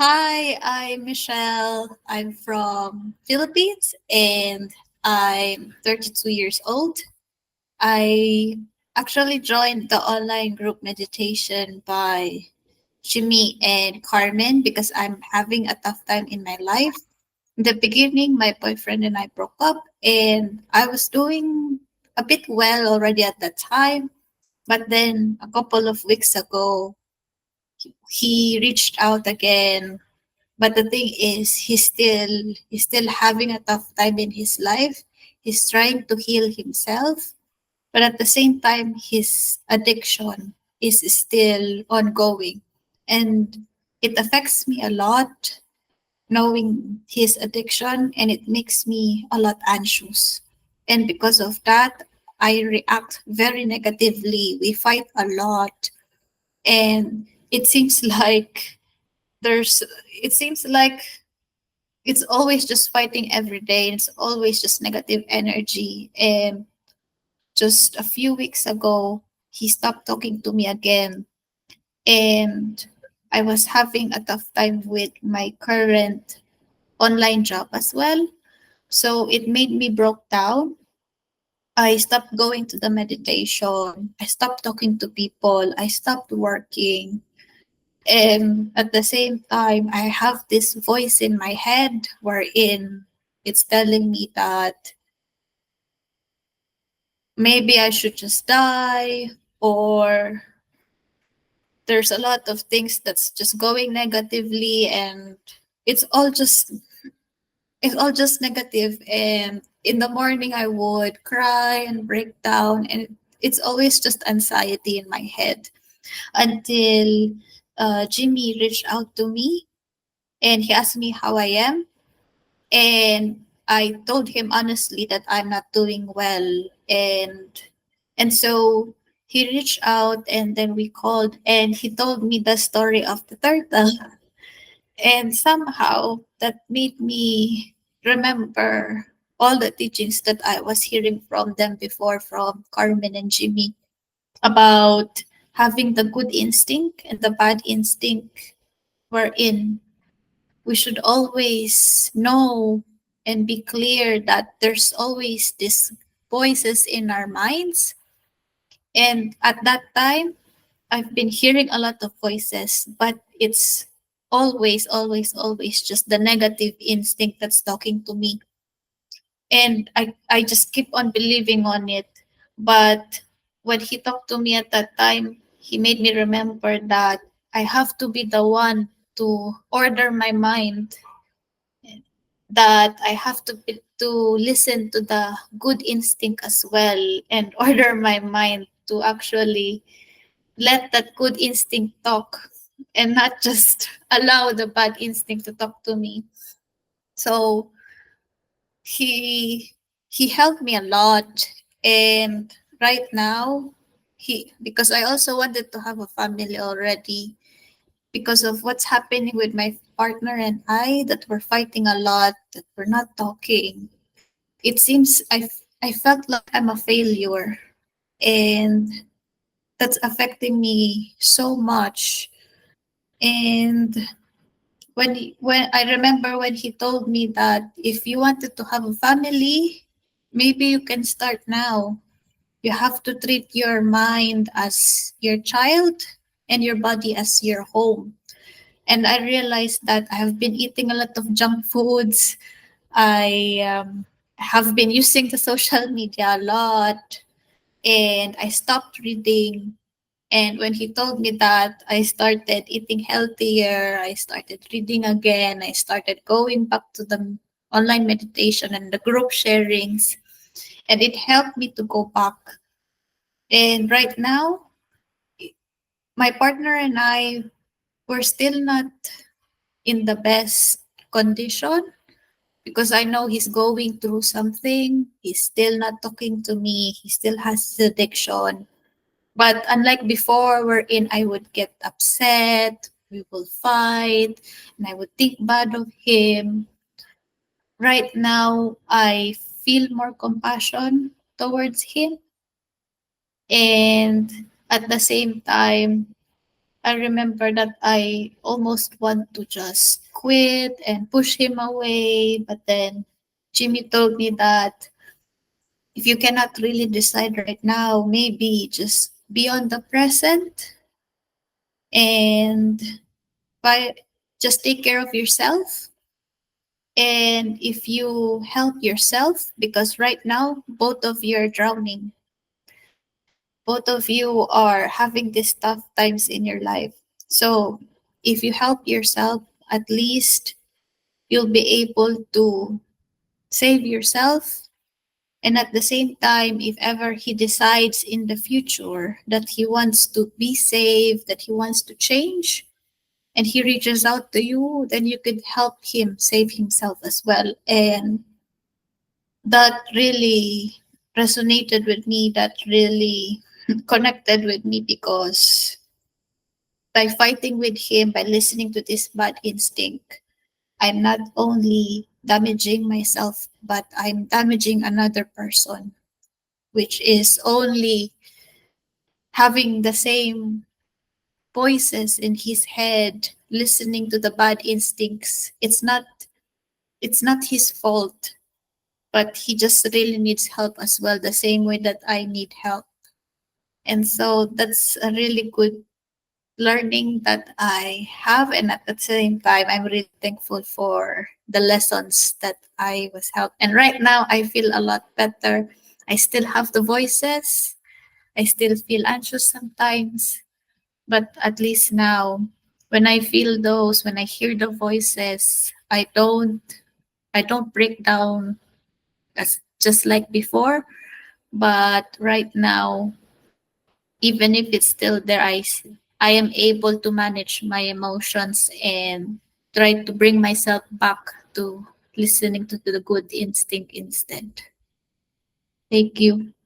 Hi, I'm Michelle. I'm from Philippines and I'm 32 years old. I actually joined the online group meditation by Jimmy and Carmen because I'm having a tough time in my life. In the beginning, my boyfriend and I broke up and I was doing a bit well already at that time. But then a couple of weeks ago, he reached out again, but the thing is he's still having a tough time in his life. He's trying to heal himself, but at the same time his addiction is still ongoing, and it affects me a lot knowing his addiction, and it makes me a lot anxious. And because of that, I react very negatively. We fight a lot, and it seems like there's it seems like it's always just fighting every day. It's always just negative energy. And just a few weeks ago, he stopped talking to me again. And I was having a tough time with my current online job as well. So it made me broke down. I stopped going to the meditation. I stopped talking to people. I stopped working. And at the same time, I have this voice in my head wherein it's telling me that maybe I should just die, or there's a lot of things that's just going negatively, and it's all just it's all just negative. And in the morning I would cry and break down, and it's always just anxiety in my head until Jimmy reached out to me and he asked me how I am. And I told him honestly that I'm not doing well. And so he reached out, and then we called, and he told me the story of the turtle. And somehow that made me remember all the teachings that I was hearing from them before, from Carmen and Jimmy, about having the good instinct and the bad instinct, wherein we should always know and be clear that there's always these voices in our minds. And at that time, I've been hearing a lot of voices, but it's always just the negative instinct that's talking to me. And I just keep on believing on it. But when he talked to me at that time, he made me remember that I have to be the one to order my mind, that I have to listen to the good instinct as well, and order my mind to actually let that good instinct talk and not just allow the bad instinct to talk to me. So he he helped me a lot. And right now, he because I also wanted to have a family already, because of what's happening with my partner and I, that we're fighting a lot, that we're not talking. It seems I felt like I'm a failure, and that's affecting me so much. And when I remember when he told me that if you wanted to have a family, maybe you can start now. You have to treat your mind as your child and your body as your home. And I realized that I have been eating a lot of junk foods. I have been using the social media a lot, and I stopped reading. And when he told me that, I started eating healthier. I started reading again. I started going back to the online meditation and the group sharings, and it helped me to go back. And right now, my partner and I were still not in the best condition, because I know he's going through something. He's still not talking to me. He still has his addiction. But unlike before, wherein I would get upset, we will fight, and I would think bad of him, right now I feel more compassion towards him. And at the same time, I remember that I almost want to just quit and push him away, but then Jimmy told me that if you cannot really decide right now, maybe just be on the present and by just take care of yourself. And if you help yourself, because right now both of you are drowning, both of you are having these tough times in your life. So if you help yourself, at least you'll be able to save yourself. And at the same time, if ever he decides in the future that he wants to be saved, that he wants to change, and he reaches out to you, then you could help him save himself as well. And that really resonated with me, that really connected with me because by fighting with him, by listening to this bad instinct, I'm not only damaging myself, but I'm damaging another person, which is only having the same voices in his head, listening to the bad instincts. It's not his fault, but he just really needs help as well, the same way that I need help. And so that's a really good learning that I have. And at the same time, I'm really thankful for the lessons that I was helped. And right now, I feel a lot better. I still have the voices. I still feel anxious sometimes. But at least now, when I feel those, when I hear the voices, I don't break down as just like before. But right now, even if it's still there, I am able to manage my emotions and try to bring myself back to listening to the good instinct instead. Thank you.